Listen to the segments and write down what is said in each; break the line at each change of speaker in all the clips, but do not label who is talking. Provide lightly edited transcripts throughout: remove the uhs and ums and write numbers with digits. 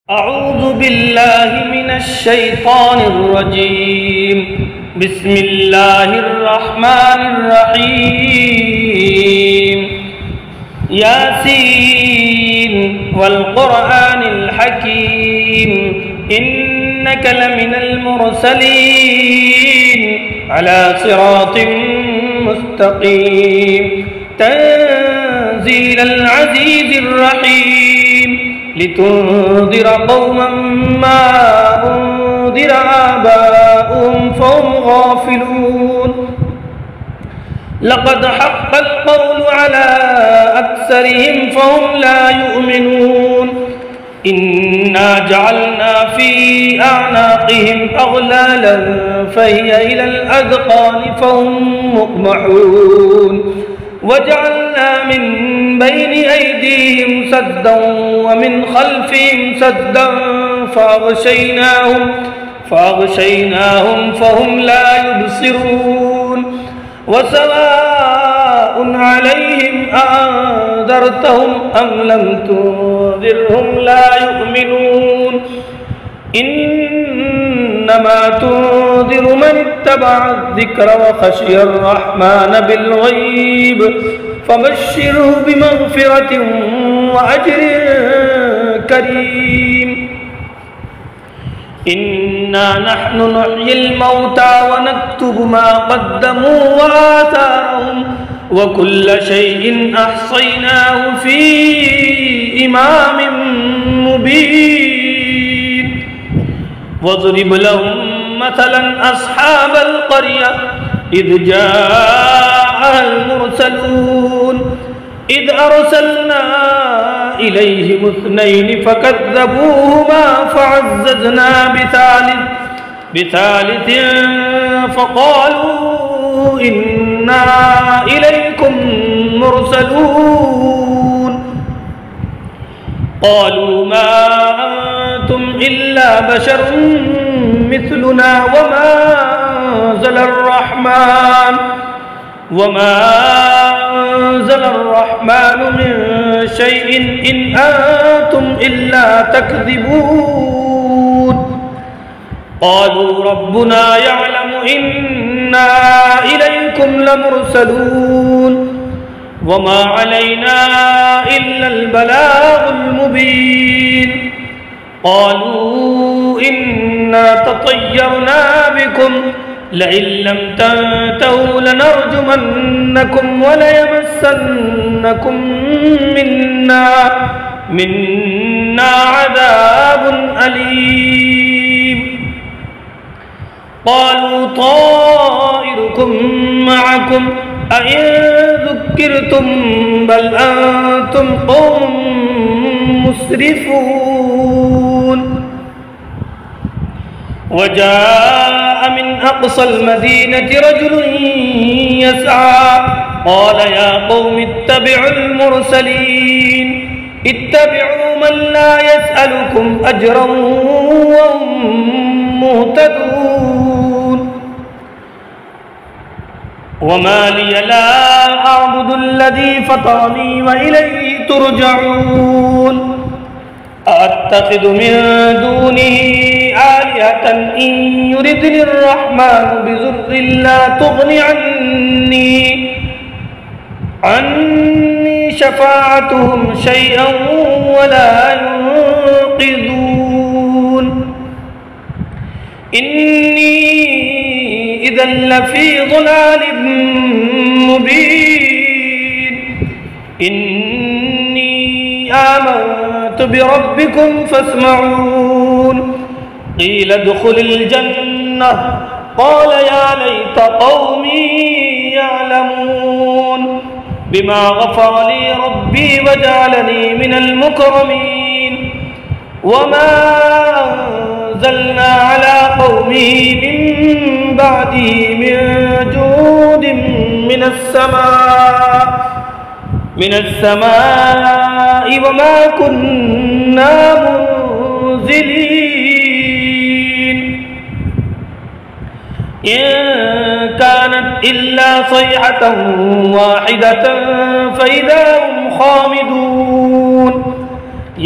أعوذ بالله من الشيطان الرجيم. بسم الله الرحمن الرحيم. ياسين والقرآن الحكيم إنك لمن المرسلين على صراط مستقيم تنزيل العزيز الرحيم لتنذر قوما ما أنذر آباؤهم فهم غافلون. لقد حق القول على أكثرهم فهم لا يؤمنون. إنا جعلنا في أعناقهم أغلالا فهي إلى الأذقان فهم مقمحون. وجعلنا من بين أيديهم سدا ومن خلفهم سدا فأغشيناهم فهم لا يبصرون. وسواء عليهم أأنذرتهم أم لم تنذرهم لا يؤمنون. إنما تنذر من اتبع الذكر وخشي الرحمن بالغيب فبشره بمغفرة وأجر كريم. إنا نحن نحيي الموتى ونكتب ما قدموا وآثارهم وكل شيء أحصيناه في إمام مبين. واضرب لهم مثلا أصحاب القرية إذ جاءها المرسلون إذ أرسلنا إليهم اثنين فكذبوهما فعززنا بثالث فقالوا إنا إليكم مرسلون. قالوا ما أنتم إلا بشر مثلنا وما أنزل الرحمن من شيء إن أنتم إلا تكذبون. قالوا ربنا يعلم إنا إليكم لمرسلون وما علينا إلا البلاغ المبين. قالوا إنا تطيرنا بكم لئن لم تنتهوا لنرجمنكم وليمسنكم منا عذاب أليم. قالوا طائركم معكم أئن ذكرتم بل أنتم قوم مسرفون. وجاء من أقصى المدينة رجل يسعى قال يا قوم اتبعوا المرسلين اتبعوا من لا يسألكم أجرا وهم مهتدون. وما لي لا أعبد الذي فطرني وإليه ترجعون. أأتخذ من دونه آلهة إن يردني الرحمن بضر لا تغن عني شفاعتهم شيئا ولا ينقذون. إني إذا لفي ضلال مبين. إني آمنت بربكم فاسمعون. قيل ادخل الجنة قال يا ليت قومي يعلمون بما غفر لي ربي وجعلني من المكرمين. وما أنزلنا على قومه من بعده من جود من السماء وما كنا منزلين. إن كانت إلا صيحة واحدة فإذا هم خامدون.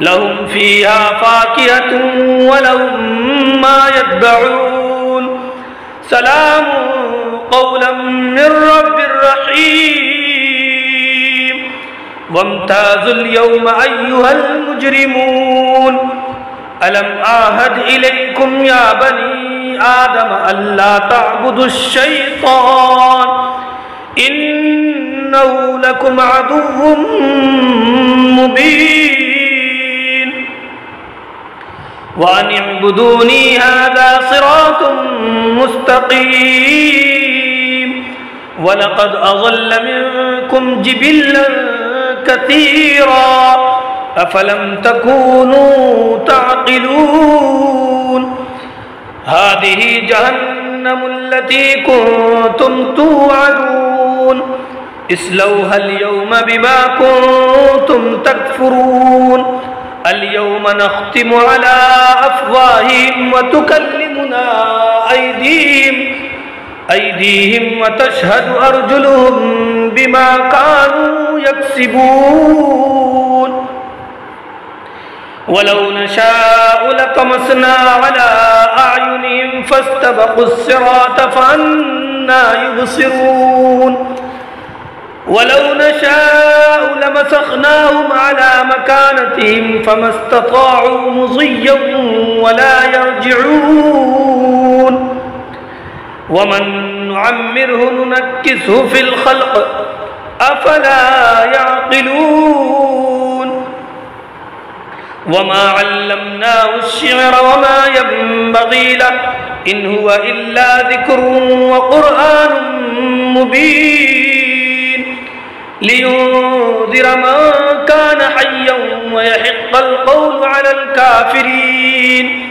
لهم فيها فاكهة ولهم ما يدعون سلام قولا من رب رحيم وامتازوا اليوم أيها المجرمون ألم أعهد إليكم يا بني آدم ألا تعبدوا الشيطان إنه لكم عدو مبين وأن اعبدوني هذا صراط مستقيم ولقد أضل منكم جبلا كثيرا أفلم تكونوا تعقلون هذه جهنم التي كنتم توعدون اصلوها اليوم بما كنتم تكفرون اليوم نختم على أفواههم وتكلمنا أيديهم وتشهد أرجلهم بما كانوا يكسبون ولو نشاء لطمسنا على أعينهم فاستبقوا الصراط فأنى يبصرون ولو نشاء لمسخناهم على مكانتهم فما استطاعوا مضيا ولا يرجعون ومن نعمره ننكسه في الخلق أفلا يعقلون وما علمناه الشعر وما ينبغي له إن هو إلا ذكر وقرآن مبين لينذر من كان حيا ويحق القول على الكافرين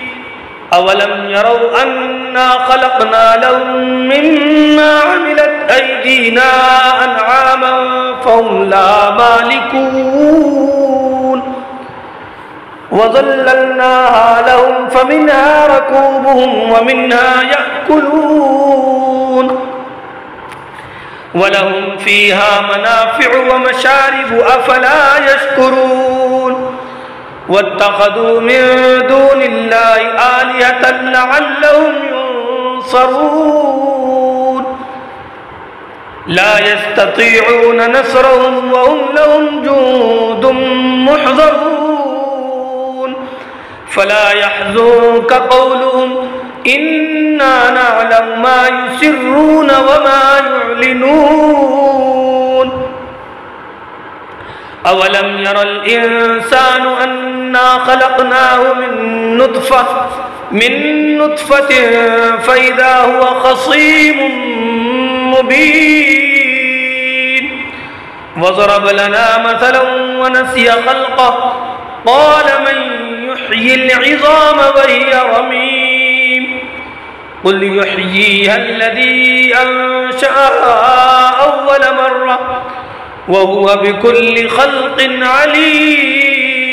أولم يروا أنا خلقنا لهم مما عملت أيدينا أنعاما فهم لا مالكون وظللناها لهم فمنها ركوبهم ومنها يأكلون ولهم فيها منافع ومشارب أفلا يشكرون واتخذوا من دون الله آلهة لعلهم ينصرون لا يستطيعون نصرهم وهم لهم جند محضرون فلا يحزنك قولهم إنا نعلم ما يسرون وما يعلنون أولم ير الإنسان أنا خلقناه من نطفة فإذا هو خصيم مبين وضرب لنا مثلا ونسي خلقه قال من يحيي العظام وهي رميم قل يحييها الذي أنشأها أول مرة وهو بكل خلق عليم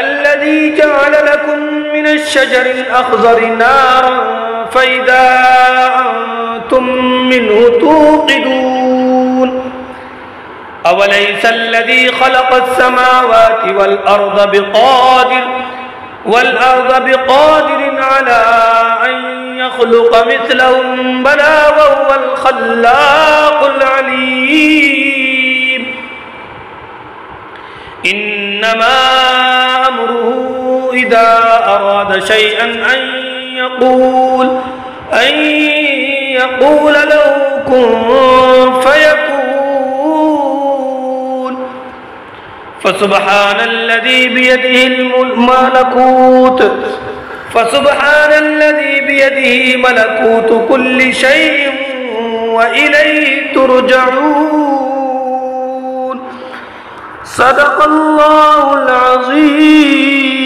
الذي جعل لكم من الشجر الأخضر نارا فإذا أنتم منه توقدون أوليس الذي خلق السماوات والأرض بقادر على أن يخلق مثلهم بلى وهو الخلاق العليم إنما أمره إذا أراد شيئا أن يقول له كن فيكون فسبحان الذي بيده ملكوت كل شيء وإليه ترجعون صدق الله العظيم.